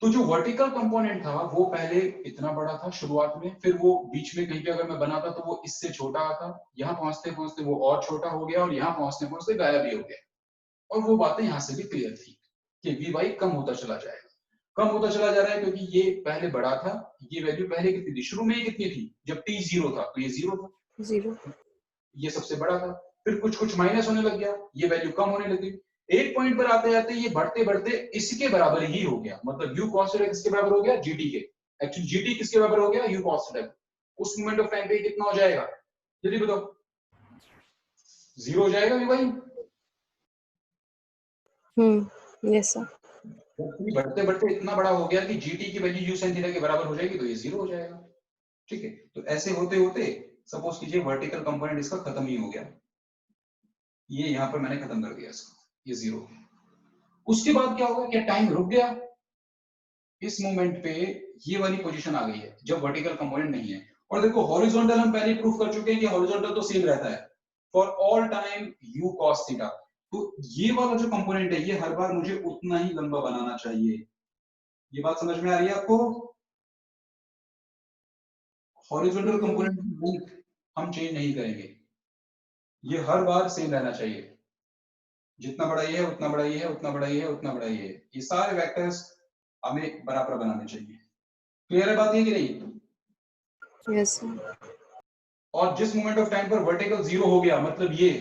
तो जो वर्टिकल कंपोनेंट था वो पहले इतना बड़ा था शुरुआत में, फिर वो बीच में कहीं पे अगर मैं बनाता तो वो इससे छोटा आता, यहाँ पहुंचते पहुंचते वो और छोटा हो गया और यहाँ पहुंचते पहुंचते गायब ही हो गया। और वो बातें यहाँ से भी क्लियर थी कि वी वाई कम होता चला जाएगा, कम होता चला जा रहा है क्योंकि ये पहले बड़ा था। ये वैल्यू पहले कितनी थी? शुरू में ही कितनी थी? जब t जीरो था तो ये जीरो था, जीरो, ये सबसे बड़ा था। फिर कुछ कुछ माइनस होने लग गया, ये वैल्यू कम होने लगी। एक पॉइंट पर आते आते ये बढ़ते बढ़ते इसके बराबर ही हो गया, मतलब u cos थीटा किसके बराबर हो गया? gt के। एक्चुअली gt किसके बराबर हो गया? u cos theta. उस मोमेंट ऑफ टाइम पे कितना हो जाएगा? जल्दी बताओ। जीरो हो जाएगा भाई। Yes sir. बढ़ते बढ़ते इतना बड़ा हो गया कि gt की वैल्यू u sin थीटा के बराबर हो जाएगी तो ये जीरो हो जाएगा। ठीक है, तो ऐसे होते होते सपोज कीजिए वर्टिकल कंपोनेंट इसका खत्म ही हो गया, ये यहां पर मैंने खत्म कर दिया इसको, ये जीरो। उसके बाद क्या होगा? क्या टाइम रुक गया? इस मोमेंट पे ये वाली पोजीशन आ गई है जब वर्टिकल कंपोनेंट नहीं है। और देखो हॉरिजॉन्टल हम पहले प्रूफ कर चुके हैं कि हॉरिजॉन्टल तो सेम रहता है for all time u cos theta. तो ये वाला जो कंपोनेंट है ये हर बार मुझे उतना ही लंबा बनाना चाहिए। ये बात समझ में आ रही है आपको? हॉरिजॉन्टल कंपोनेंट की लेंथ हम चेंज नहीं करेंगे, ये हर बार सेम रहना चाहिए। जितना बड़ा ये है उतना बड़ा ये है, उतना बड़ा ये है उतना बड़ा ये है, ये सारे वेक्टर्स हमें बराबर बनाने चाहिए। क्लियर है बात ये कि नहीं? Yes sir. और जिस मोमेंट ऑफ टाइम पर वर्टिकल जीरो हो गया मतलब ये,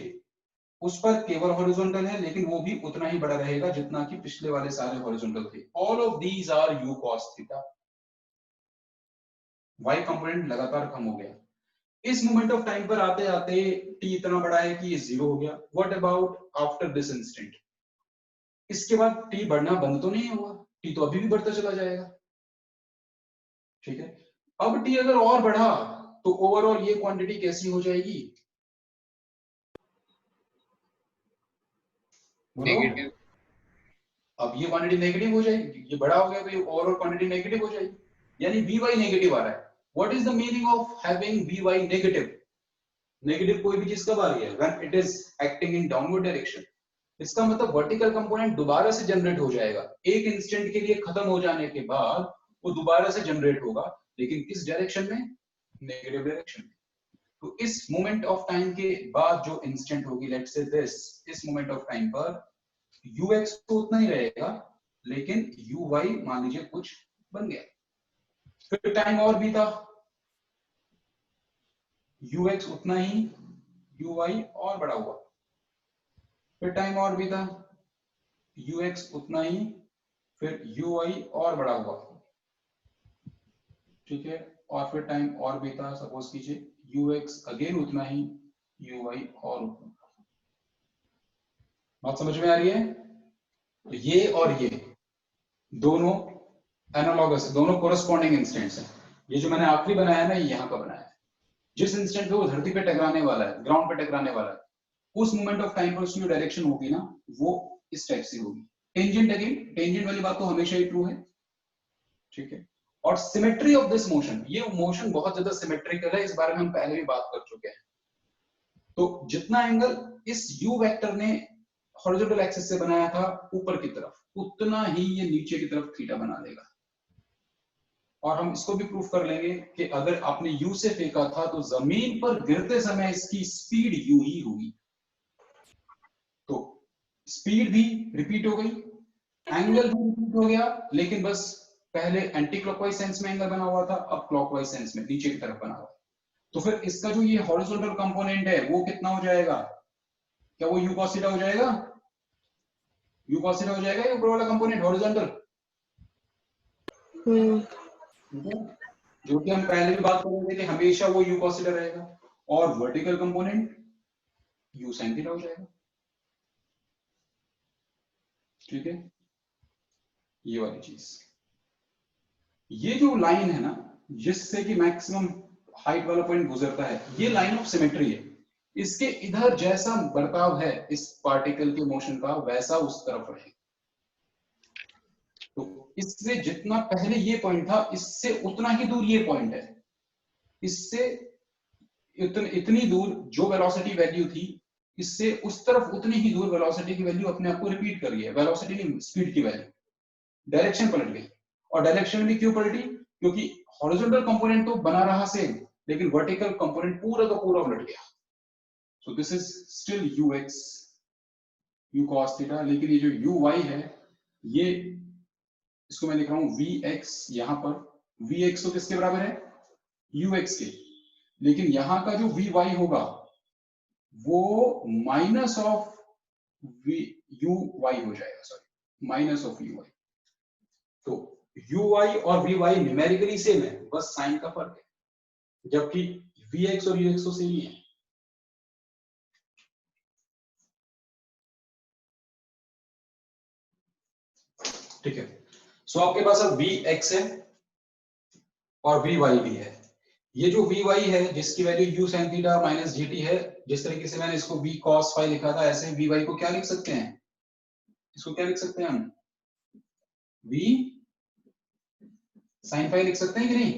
उस पर केवल हॉरिजॉन्टल है लेकिन वो भी उतना ही बड़ा रहेगा जितना कि पिछले वाले सारे हॉरिजॉन्टल थे। All of these are u cos theta. y component लगातार कम हो गया। इस मोमेंट ऑफ टाइम पर आते आते t इतना बड़ा है कि ये जीरो हो गया। What about after this instant? इसके बाद t बढ़ना बंद तो नहीं हुआ, t तो अभी भी बढ़ता चला जाएगा। ठीक है, अब t अगर और बढ़ा तो ओवरऑल ये क्वांटिटी कैसी हो जाएगी? नेगेटिव। अब ये क्वांटिटी नेगेटिव हो जाएगी, ये बड़ा हो गया तो ये ओवरऑल क्वांटिटी नेगेटिव हो जाएगी, यानी vy नेगेटिव आ रहा है। What is the meaning of having vy negative? Negative कोई भी चीज कब आ रही है? When it is acting in downward direction. इसका मतलब वर्टिकल कंपोनेंट दोबारा से जनरेट हो जाएगा, एक इंस्टेंट के लिए खत्म हो जाने के बाद वो दोबारा से जनरेट होगा, लेकिन किस डायरेक्शन में? नेगेटिव डायरेक्शन में। तो इस मोमेंट ऑफ टाइम के बाद जो इंस्टेंट होगी, लेट्स से दिस, इस मोमेंट ऑफ टाइम पर ux तो उतना ही रहेगा लेकिन uy मान लीजिए कुछ बन गया। फिर टाइम और बीता, ux उतना ही, uy और बड़ा हुआ। फिर टाइम और बीता, ux उतना ही, फिर uy और बड़ा हुआ। ठीक है, और फिर टाइम और बीता, सपोज कीजिए ux अगेन उतना ही, uy और उतना। बात समझ में आ रही है? तो ये और ये दोनों एनालॉगस, दोनों कोरस्पॉन्डिंग इंस्टेंट्स हैं। ये जो मैंने आखिरी बनाया है ना, ये यहाँ का बनाया है। जिस इंस्टेंट पे वो धरती पे टकराने वाला है, ग्राउंड पे टकराने वाला है, उस मोमेंट ऑफ टाइम पर उसकी जो डायरेक्शन होगी ना वो इस टाइप से होगी। टेंजेंट अगेन, टेंजेंट वाली बात तो हमेशा ही ट्रू है, ठीक है। और सिमेट्री ऑफ दिस मोशन, ये मोशन बहुत ज्यादा सिमेट्रिकल है, इस बारे में हम पहले भी बात कर चुके हैं। तो जितना एंगल इस u वेक्टर ने हॉरिजॉन्टल एक्सिस से बनाया था ऊपर की तरफ, उतना ही ये नीचे की तरफ थीटा बना देगा। और हम इसको भी प्रूफ कर लेंगे कि अगर आपने u से फेंका था तो जमीन पर गिरते समय इसकी स्पीड u ही होगी। तो स्पीड भी रिपीट हो गई, एंगल भी रिपीट हो गया, लेकिन बस पहले एंटी क्लॉकवाइज सेंस में एंगल बना हुआ था, अब क्लॉकवाइज सेंस में नीचे की तरफ बना हुआ। तो फिर इसका जो ये हॉरिजॉन्टल कंपोनेंट है वो कितना हो जाएगा? क्या वो u cos थीटा हो जाएगा? u cos थीटा हो जाएगा ये ऊपर वाला कंपोनेंट हॉरिजॉन्टल, जो कि हम पहले भी बात कर रहे थे कि हमेशा वो u cos थीटा रहेगा। और vertical component u sin theta हो जाएगा, ठीक है। ये वाली चीज, ये जो लाइन है ना जिससे कि मैक्सिमम हाइट वाला पॉइंट गुजरता है, ये लाइन ऑफ सिमेट्री है। इसके इधर जैसा बर्ताव है इस पार्टिकल के मोशन का, वैसा उस तरफ रहेगा। तो इससे जितना पहले ये पॉइंट था, इससे उतना ही दूर ये पॉइंट है। इससे इतनी दूर जो वेलोसिटी वैल्यू थी, इससे उस तरफ उतनी ही दूर वेलोसिटी की वैल्यू अपने आप को रिपीट कर रही है। वेलोसिटी नहीं, स्पीड की वैल्यू, डायरेक्शन पलट गई। और डायरेक्शन भी क्यों पलटी? क्योंकि हॉरिजॉन्टल कंपोनेंट तो बना रहा सेम, लेकिन वर्टिकल कंपोनेंट पूरा का पूरा उलट गया। So this is still ux u cos theta, लेकिन ये जो uy है, ये इसको मैं लिख रहा हूं vx। यहां पर vx तो किसके बराबर है? ux के। लेकिन यहां का जो vy होगा वो माइनस ऑफ uy हो जाएगा, सॉरी माइनस ऑफ uy। तो uy और vy न्यूमेरिकली सेम है, बस साइन का फर्क है, जबकि vx और ux तो सेम ही है, ठीक है। सो आपके पास अब vx है और vy भी है। ये जो vy है जिसकी value u sin theta minus gt है, जिस तरीके से मैंने इसको v cos phi लिखा था, ऐसे vy को क्या लिख सकते हैं? इसको क्या लिख सकते हैं हम? v sin phi लिख सकते हैं कि नहीं?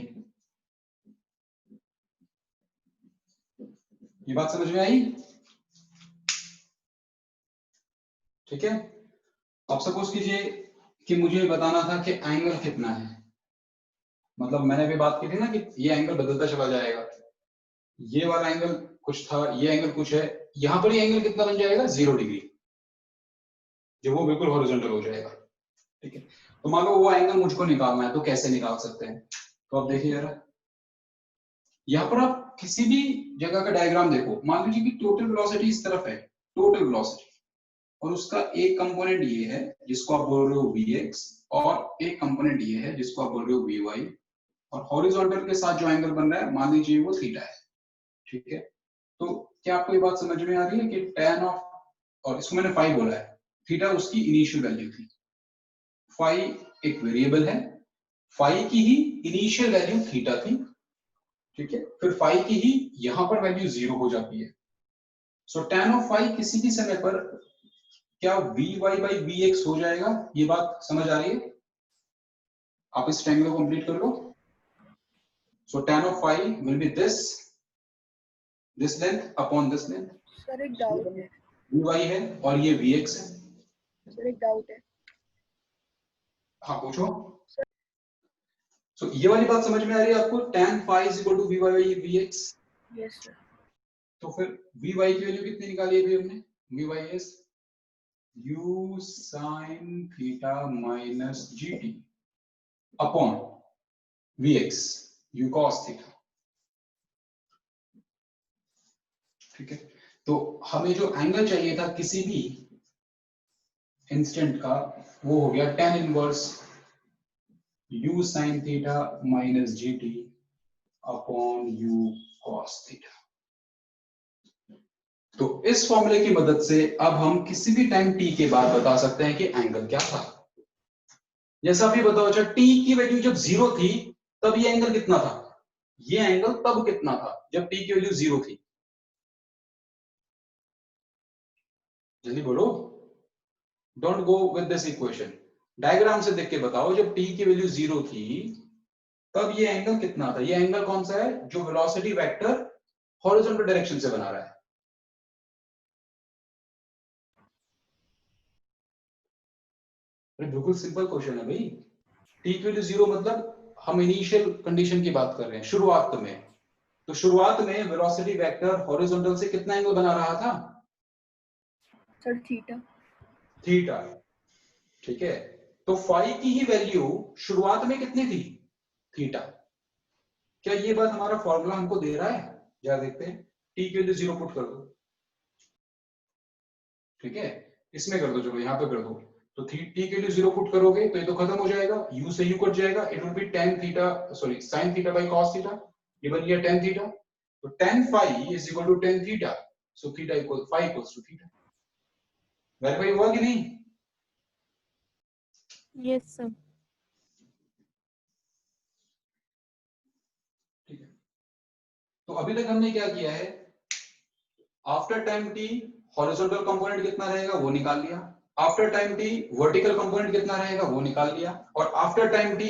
ये बात समझ में आई? ठीक है। अब सपोज कीजिए कि मुझे बताना था कि एंगल कितना है। मतलब मैंने अभी बात की थी ना कि ये एंगल बदलता चला जाएगा, ये वाला एंगल कुछ था, ये एंगल कुछ है, यहां पर ये एंगल कितना बन जाएगा? 0 डिग्री, जो वो बिल्कुल हॉरिजॉन्टल हो जाएगा, ठीक है। तो मान लो वो एंगल मुझको निकालना है, तो कैसे निकाल सकते हैं? तो आप देखिए जरा, यहाँ पर आप किसी भी जगह का डायग्राम देखो, मान लीजिए कि टोटल वेलोसिटी इस तरफ है, टोटल वेलोसिटी, और उसका एक कंपोनेंट ये है जिसको आप बोल रहे हो vx, और एक कंपोनेंट ये है जिसको आप बोल रहे हो vy, और हॉरिजॉन्टल के साथ जो एंगल बन रहा है मान लीजिए वो थीटा है, ठीक है। तो क्या आपको ये बात समझ में आ रही है कि tan ऑफ, और इसको मैंने फाई बोला है, थीटा उसकी इनिशियल वैल्यू थी, फाई एक वेरिएबल है, फाई की ही इनिशियल वैल्यू थीटा थी, ठीक है। फिर फाई की ही यहां पर वैल्यू 0 हो जाती है। सो tan ऑफ फाई किसी भी समय पर क्या vy by vx हो जाएगा? ये बात समझ आ रही है? आप इस ट्रायंगल को कंप्लीट कर लो। So tan of phi will be this length upon this length. Sir एक डाउट है। vy है और ये vx है। सर एक डाउट है। हाँ पूछो। सो ये वाली बात समझ में आ रही है आपको? tan phi is equal to vy by vx। Yes sir. तो फिर vy की वैल्यू कितनी निकाली अभी हमने? vy is u sin theta minus gt upon vx u cos theta, ठीक है। तो हमें जो एंगल चाहिए था किसी भी इंस्टेंट का, वो हो गया tan inverse u sin theta minus gt upon u cos theta। तो इस फॉर्मूले की मदद से अब हम किसी भी टाइम t के बाद बता सकते हैं कि एंगल क्या था। जैसा अभी बताओ, अच्छा t की वैल्यू जब 0 थी तब ये एंगल कितना था? ये एंगल तब कितना था जब t की वैल्यू 0 थी? जल्दी बोलो, don't go with this equation. Diagram से देख के बताओ, जब t की वैल्यू 0 थी तब ये एंगल कितना था? ये एंगल कौन सा है जो वेलोसिटी वेक्टर हॉरिजॉन्टल डायरेक्शन से बना रहा है? अरे बिल्कुल सिंपल क्वेश्चन है भाई। t की वैल्यू 0 मतलब हम इनिशियल कंडीशन की बात कर रहे हैं, शुरुआत में। तो शुरुआत में वेलोसिटी वेक्टर हॉरिजॉन्टल से कितना एंगल बना रहा था? Sir theta. थीटा। ठीक है, तो फाई की ही वैल्यू शुरुआत में कितनी थी? थीटा। क्या ये बात हमारा फॉर्मूला हमको दे रहा है? जरा देखते हैं, टी की वैल्यू 0 पुट कर दो। ठीक है, इसमें कर दो, चलो यहाँ पे कर दो। तो टी की वैल्यू 0 पुट करोगे तो ये तो खत्म हो जाएगा, u से u कट जाएगा, it will be tan theta, sorry sin theta by cos theta, ये बन गया tan थीटा। तो tan phi is equal to tan theta, so theta equal phi equals to theta. Verify हुआ कि नहीं? Yes, sir. ठीक है, तो अभी तक हमने क्या किया है, after time t horizontal component कितना रहेगा वो निकाल लिया, after time t vertical component कितना रहेगा वो निकाल लिया, और आफ्टर टाइम t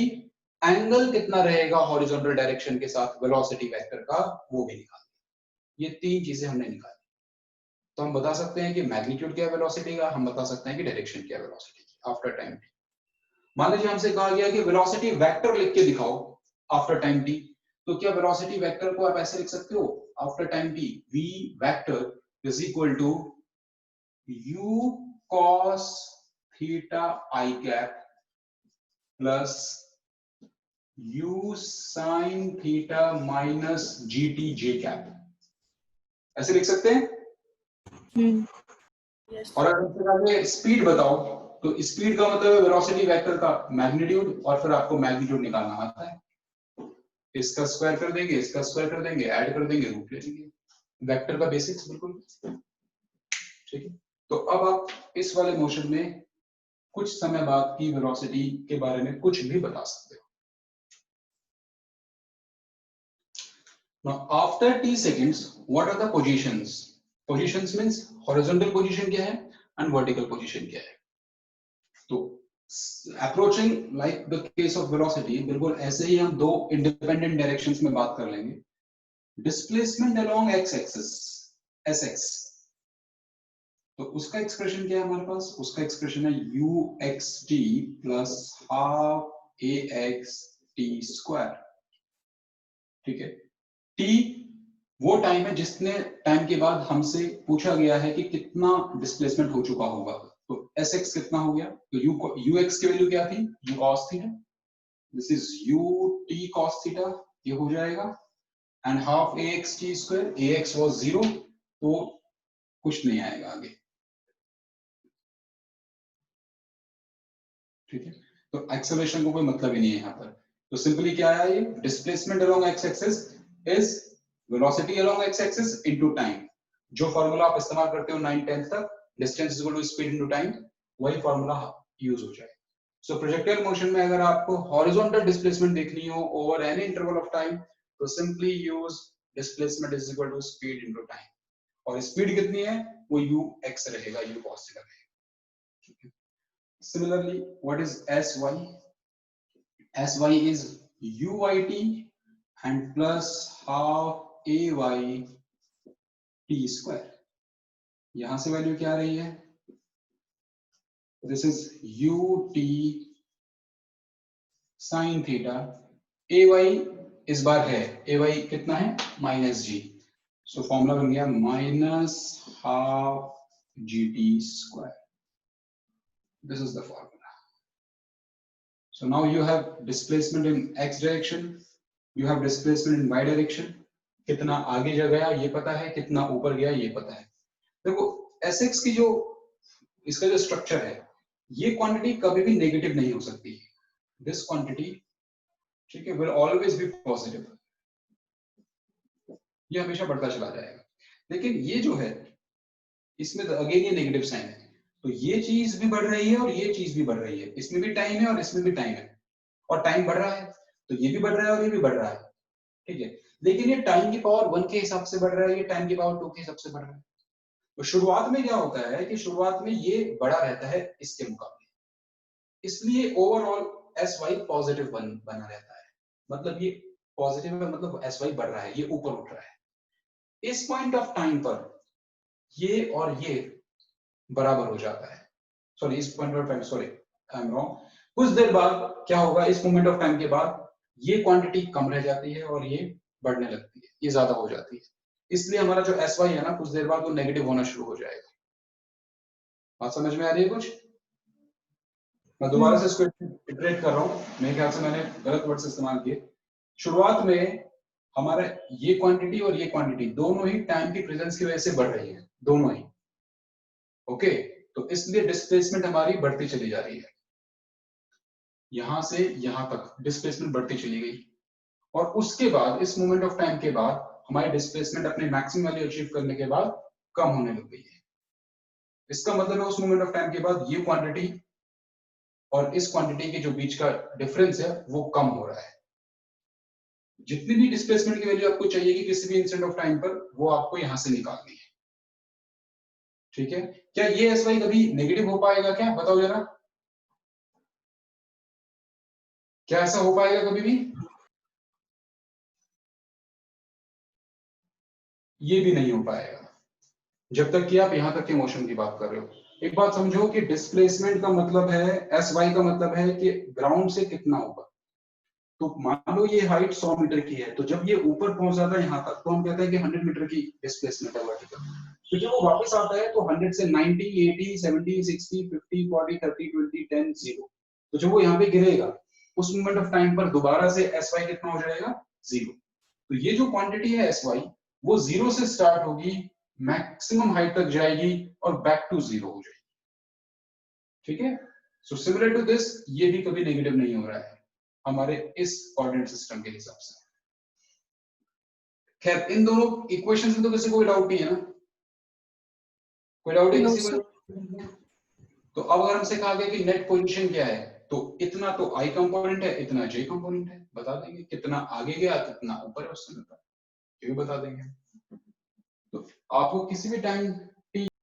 एंगल कितना रहेगा हॉरिजॉन्टल डायरेक्शन के साथ वेलोसिटी वेक्टर का वो भी निकाल लिया। ये तीन चीजें हमने निकाली। तो हम बता सकते हैं कि मैग्नीट्यूड क्या है वेलोसिटी का, हम बता सकते हैं कि डायरेक्शन क्या है वेलोसिटी की आफ्टर टाइम t। मान लीजिए हमसे कहा गया कि वेलोसिटी वेक्टर लिख के दिखाओ आफ्टर टाइम t, तो क्या वेलोसिटी वेक्टर को आप ऐसे लिख सकते हो, after time t v vector is equal to u cos theta i cap plus u sin theta minus gt j cap, ऐसे लिख सकते हैं? Hmm. यस और अगर आपसे कहा स्पीड बताओ, तो स्पीड का मतलब है वेलोसिटी वेक्टर का मैग्नीट्यूड, और फिर आपको मैग्नीट्यूड निकालना आता है, इसका स्क्वायर कर देंगे, इसका स्क्वायर कर देंगे, ऐड कर देंगे, रूट ले लेंगे। वेक्टर का बेसिक्स बिल्कुल। ठीक है, तो अब आप इस वाले मोशन में कुछ समय बाद की वेलोसिटी के बारे में कुछ भी बता सकते हो। Now after t seconds, what are the positions? Positions means horizontal position क्या है and vertical position क्या है। तो approaching like the case of velocity, बिल्कुल ऐसे ही हम दो independent directions में बात कर लेंगे। Displacement along x-axis, sx, तो उसका एक्सप्रेशन क्या है हमारे पास? उसका एक्सप्रेशन है uxt plus half axt square. ठीक है, t वो टाइम है जितने टाइम के बाद हमसे पूछा गया है कि कितना डिस्प्लेसमेंट हो चुका होगा। तो sx कितना हो गया? तो ux की वैल्यू क्या थी? u cos theta, this is ut cos theta, ये हो जाएगा, and half axt square, ax was 0 तो कुछ नहीं आएगा आगे। ठीक है, तो एक्सेलरेशन को कोई मतलब ही नहीं है यहाँ पर। तो सिंपली क्या है, ये displacement along x axis is velocity along x axis into time. जो फार्मूला आप इस्तेमाल करते हो 9-10 तक, distance is equal to speed into time, वही फार्मूला यूज हो जाए। सो प्रोजेक्टाइल मोशन में अगर आपको हॉरिजॉन्टल डिस्प्लेसमेंट देखनी हो over any interval of time, तो simply use displacement is equal to speed into time, और स्पीड कितनी है वो u x रहेगा, u cos थीटा रहेगा। Similarly, what is sy? Sy is uyt and plus half ay t square। यहां से value क्या आ रही है? This is ut sin theta, ay इस बार है, ay कितना है? माइनस जी, सो फॉर्मूला बन गया minus half gt square. This is the formula. So now you have displacement in x direction, you have displacement in y direction। कितना आगे जा गया ये पता है, कितना ऊपर गया ये पता है। देखो sx की जो इसका जो स्ट्रक्चर है, ये क्वांटिटी कभी भी नेगेटिव नहीं हो सकती। दिस क्वांटिटी, ठीक है, विल ऑलवेज बी पॉजिटिव, ये हमेशा बढ़ता चला जाएगा। लेकिन ये जो है इसमें अगेन ये नेगेटिव साइन है, तो ये चीज भी बढ़ रही है और ये चीज भी बढ़ रही है, इसमें भी टाइम है और इसमें भी टाइम है, और टाइम बढ़ रहा है तो ये भी बढ़ रहा है और ये भी बढ़ रहा है। ठीक है, लेकिन ये टाइम की पावर 1 के हिसाब से बढ़ रहा है, ये टाइम की पावर 2 के हिसाब से बढ़ रहा है। तो शुरुआत में क्या होता है कि शुरुआत में ये बड़ा रहता है इसके मुकाबले, इसलिए ओवरऑल SY पॉजिटिव बना रहता है, मतलब ये पॉजिटिव है, मतलब SY बढ़ रहा है, ये ऊपर उठ रहा है। इस पॉइंट ऑफ टाइम पर ये और ये बराबर हो जाता है, सॉरी इस point of time, sorry I am wrong, कुछ देर बाद क्या होगा, इस मोमेंट ऑफ टाइम के बाद ये क्वांटिटी कम रह जाती है और ये बढ़ने लगती है, ये ज्यादा हो जाती है, इसलिए हमारा जो SY है ना कुछ देर बाद वो नेगेटिव होना शुरू हो जाएगा। बात समझ में आ रही है कुछ? मैं दोबारा से इसको इटरेट कर रहा हूँ, मेरे ख्याल से मैंने गलत वर्ड्स इस्तेमाल किए। शुरुआत में हमारा ये क्वांटिटी और ये क्वांटिटी दोनों ही टाइम की प्रेजेंस की वजह से बढ़ रही है, दोनों ही, ओके। तो इसलिए डिस्प्लेसमेंट हमारी बढ़ती चली जा रही है, यहां से यहां तक डिस्प्लेसमेंट बढ़ती चली गई, और उसके बाद इस मोमेंट ऑफ टाइम के बाद हमारी डिस्प्लेसमेंट अपने मैक्सिमम वैल्यू अचीव करने के बाद कम होने लग गई है। इसका मतलब है उस मोमेंट ऑफ टाइम के बाद ये क्वांटिटी और इस क्वांटिटी के जो बीच का डिफरेंस है वो कम हो रहा है। जितनी भी डिस्प्लेसमेंट की वैल्यू आपको चाहिए कि किसी भी इंस्टेंट ऑफ टाइम पर, वो आपको यहां से निकालनी है, ठीक है। क्या ये SY कभी नेगेटिव हो पाएगा क्या, बताओ जरा, क्या ऐसा हो पाएगा कभी भी? ये भी नहीं हो पाएगा जब तक कि आप यहां तक के मोशन की बात कर रहे हो। एक बात समझो कि डिस्प्लेसमेंट का मतलब है, SY का मतलब है कि ग्राउंड से कितना ऊपर। तो मान लो ये हाइट 100 मीटर की है, तो जब ये ऊपर पहुंच जाता है यहाँ तक तो हम कहते हैं कि 100 मीटर की डिस्प्लेसमेंट है वर्टिकल। तो जब वो वापस आता है तो 100 से 90, 80, 70, 60, 50, 40, 30, 20, 10, 0। तो जब वो यहाँ पे गिरेगा उस मोमेंट ऑफ टाइम पर दोबारा से SY कितना हो जाएगा, 0। तो ये जो क्वांटिटी है SY वो 0 से स्टार्ट होगी, मैक्सिमम हाइट तक जाएगी और बैक टू 0 हो जाएगी, ठीक है। सो सिमिलर टू दिस ये भी कभी नेगेटिव नहीं हो रहा है हमारे इस कोऑर्डिनेट सिस्टम के हिसाब से। खैर इन दोनों इक्वेशन में तो किसी को कोई डाउट नहीं है ना, कोई डाउट है No, किसी sir. को? तो अब अगर हमसे कहा गया कि नेट पोजीशन क्या है, तो इतना तो I कंपोनेंट है, इतना J कंपोनेंट है, बता देंगे कितना आगे गया कितना ऊपर है उस समय पर, ये भी बता देंगे। तो आपको किसी भी टाइम